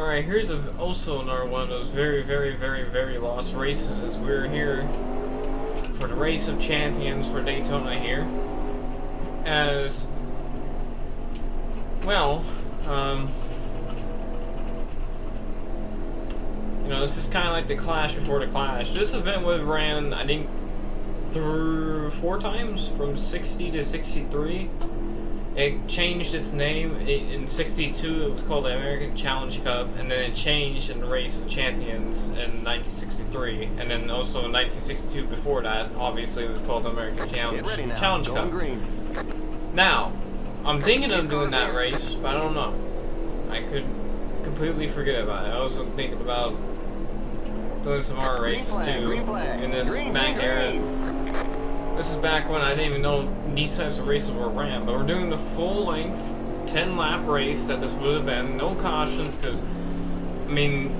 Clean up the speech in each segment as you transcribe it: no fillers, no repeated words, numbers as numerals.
Alright, here's also another one of those very, very, very, very lost races. We're here for the Race of Champions for Daytona here. As well, you know, this is kind of like the Clash before the Clash. This event was ran, I think, through 4 times, from 60 to 63. It changed its name. In 62, it was called the American Challenge Cup, and then it changed in the Race of Champions in 1963. And then also in 1962, before that, obviously it was called the American Challenge Cup. Green. Now, I'm thinking of doing that race, but I don't know. I could completely forget about it. I also thinking about doing some other races too in this back era. This is back when I didn't even know these types of races were ran, but we're doing the full length 10 lap race that this would have been. No cautions, because I mean,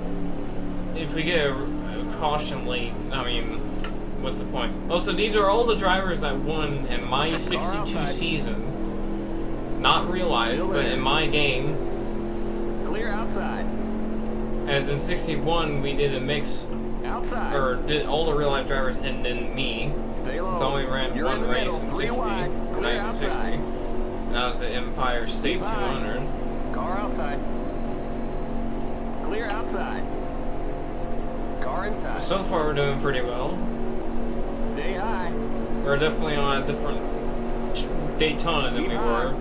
if we get a caution late, I mean, what's the point? Also, these are all the drivers that won in my 62 season. Not real life, but in my game. Clear outside. As in 61, we did a mix, Outside. or did all the real life drivers and then me. Since I only ran one race in 1960. And that was the Empire State 200. Car outside. Clear outside. Car inside. So far, we're doing pretty well. Stay high. We're definitely on a different Daytona than we were.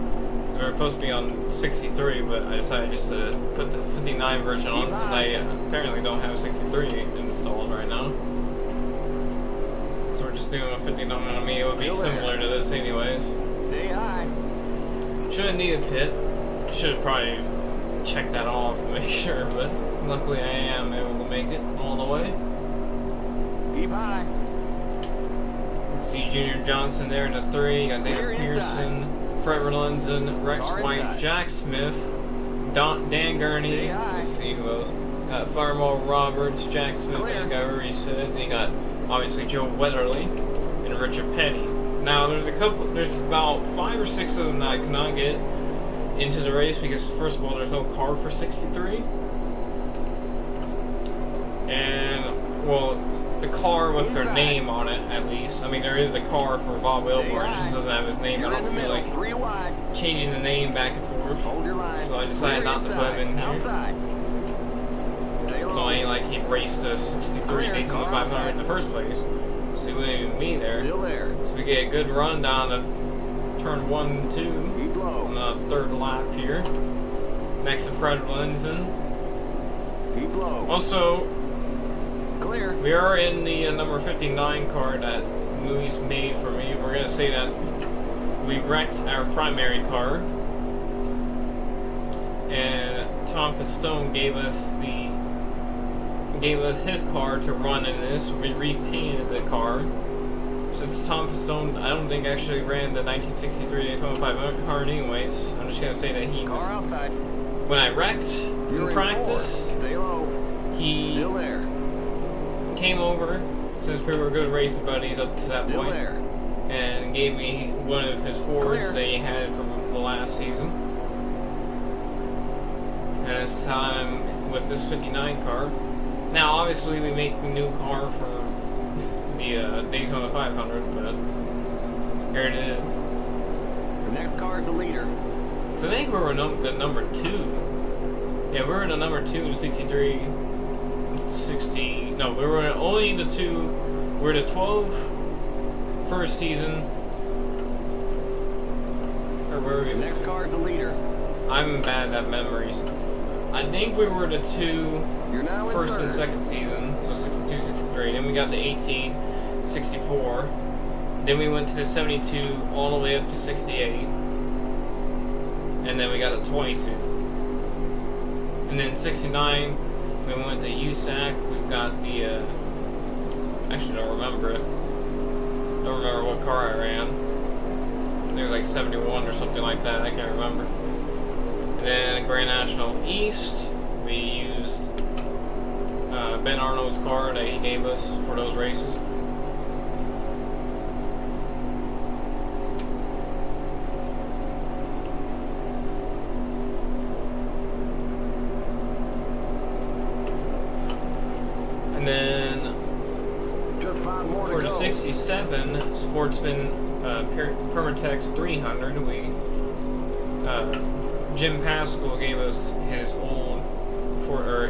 So we were supposed to be on 63, but I decided just to put the 59 version on since I apparently don't have 63 installed right now. So we're just doing a 59 on me. It would be similar to this anyways. Stay high. Shouldn't need a pit. Should have probably checked that off and make sure, but luckily I am able to make it all the way. Keep high. See Junior Johnson there in the 3. Got Dana Pearson, Fred Relenson, Rex White, Jack Smith, Dan Gurney. Let's see who else. Got Fireball Roberts, Jack Smith, like I already said. They got obviously Joe Weatherly and Richard Petty. Now there's about 5 or 6 of them that I cannot get into the race because first of all there's no car for 63. And well, the car with their name on it, at least. I mean, there is a car for Bob Wilmore, it just doesn't have his name. I don't feel like changing the name back and forth, so I decided not to put him in here. So I ain't like he raced a 63 Daytona 500 in the first place, so he wouldn't even be there. So we get a good run down to turn 1 and 2 on the 3rd lap here, next to Fred Linson. Also, we are in the number 59 car that Luis made for me. We're gonna say that we wrecked our primary car, and Tom Pistone gave us his car to run in this. We repainted the car. Since Tom Pistone, I don't think actually ran the 1963 Daytona 500 car anyways. I'm just gonna say that he was. When I wrecked in practice, he came over, since we were good racing buddies up to that point, and gave me one of his Fords that he had from the last season. And this time with this 59 car. Now, obviously, we make a new car for the Daytona 500, but here it is. The next car is the leader. So I think we were the number 2. Yeah, we were in the number 2 in 63. 60. No, we were only the 2. We were the 12 first season. Or where were we? The next car is the leader. I'm bad at memories. I think we were the 2 first and second season, so 62, 63. Then we got the 18, 64. Then we went to the 72 all the way up to 68. And then we got the 22. And then 69, we went to USAC. We've got the, actually don't remember it. Don't remember what car I ran. I think it was like 71 or something like that, I can't remember. And then Grand National East, we used Ben Arnold's car that he gave us for those races. on, more for to the go. 67 Sportsman Permatex 300, Jim Pascal gave us his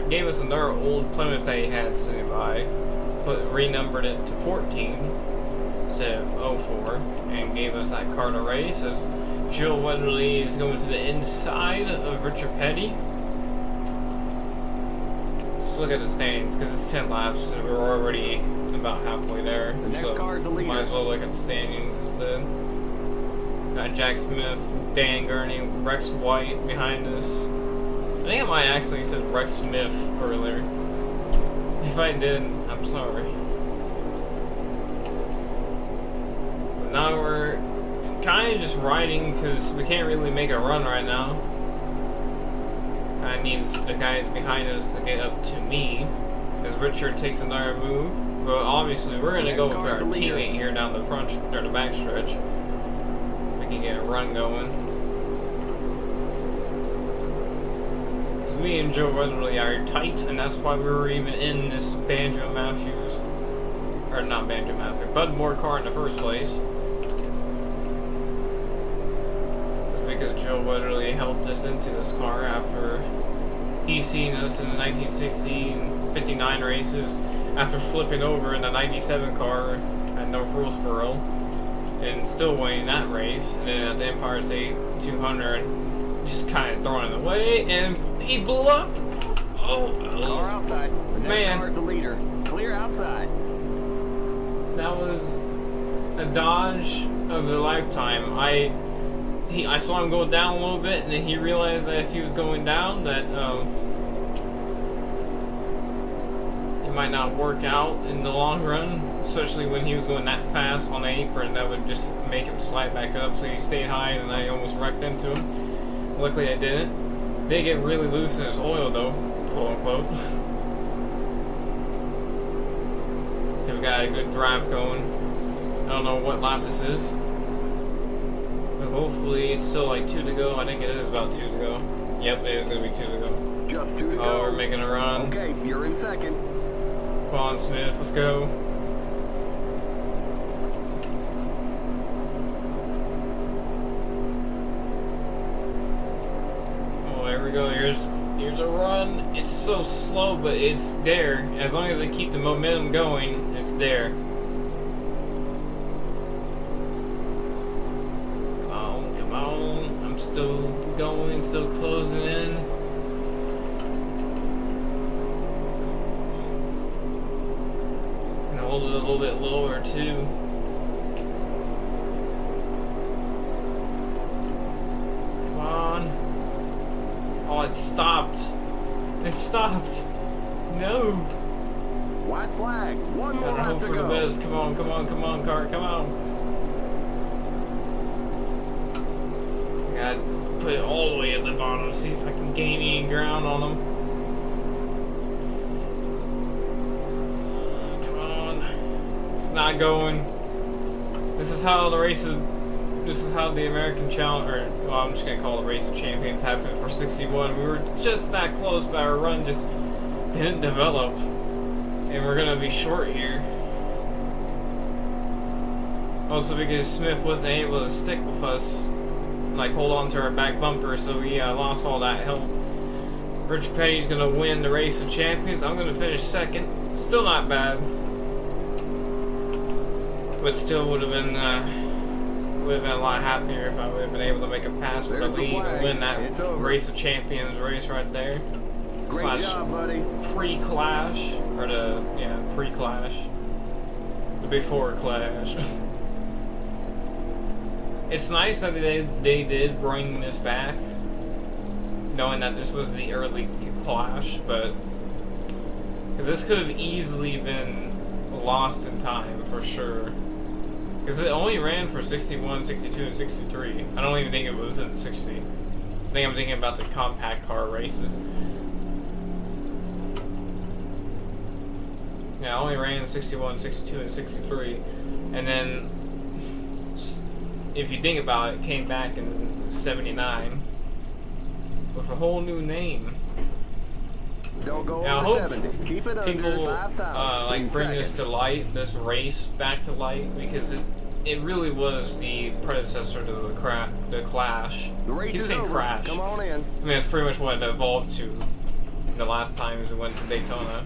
gave us another old Plymouth that he had sitting by, but renumbered it to 14 instead of 04, and gave us that car to race. As Jill Weatherly is going to the inside of Richard Petty. Let's look at the standings, because it's 10 laps, so we're already about halfway there. The next So car, the leader. might as well look at the standings instead. Got Jack Smith, Dan Gurney, Rex White behind us. I think I might actually said Rex Smith earlier. If I did, I'm sorry. But now we're kind of just riding because we can't really make a run right now. I need the guys behind us to get up to me as Richard takes another move. But obviously we're gonna go with our teammate here down the front or the back stretch. We can get a run going. So me and Joe Weatherly are tight, and that's why we were even in this Banjo Matthews, or not Banjo Matthews, Bud Moore car in the first place. Because Joe Weatherly helped us into this car after he's seen us in the 1960 and 59 races after flipping over in the 97 car at North Rollsboro and still winning that race. And then at the Empire State 200, just kind of throwing it away, and he blew up. Car outside. The next Man. car, the leader. Clear outside. That was a dodge of a lifetime. I saw him go down a little bit, and then he realized that if he was going down, that it might not work out in the long run, especially when he was going that fast on the apron. That would just make him slide back up, so he stayed high, and I almost wrecked into him. Luckily I didn't. They get really loose in his oil, though, quote unquote. They've got a good drive going. I don't know what lap this is. But hopefully it's still like 2 to go. I think it is about 2 to go. Yep, it is going to be 2 to go. Just 2 to go. Oh, we're making a run. Okay, you're in second. Come on, Smith, let's go. Oh, there we go. Here's a run. It's so slow, but it's there. As long as I keep the momentum going, it's there. Come on. I'm still going, still closing in. And hold it a little bit lower too. Come on. Oh, it stopped. It stopped. No. White flag. One more Gotta lap hope to for the go. best. Come on, come on, come on, car, come on. Gotta put it all the way at the bottom, see if I can gain any ground on them. Come on. It's not going. This is how the races. This is how the American Challenge, or well, I'm just gonna call it Race of Champions, happened for 61. We were just that close, but our run just didn't develop, and we're gonna be short here. Also, because Smith wasn't able to stick with us, like hold on to our back bumper, so we lost all that help. Rich Petty's gonna win the Race of Champions. I'm gonna finish second. Still not bad, but still would have been a lot happier if I would have been able to make a pass for the There's the lead and flag. win that It's over. Race of Champions race right there. Great job, buddy. Pre-clash, or pre-clash, the before clash. It's nice that they did bring this back, knowing that this was the early clash, but because this could have easily been lost in time for sure. Because it only ran for 61, 62, and 63. I don't even think it was in 60. I think I'm thinking about the compact car races. Yeah, I only ran 61, 62, and 63. And then, if you think about it, came back in 79 with a whole new name. Don't go Now, I over hope 70. Keep it people under 5,000. like bring this to light, this race back to light, because it really was the predecessor to the Clash. The I race keep is saying over. Crash. Come on in. I mean, that's pretty much what it evolved to the last times we went to Daytona.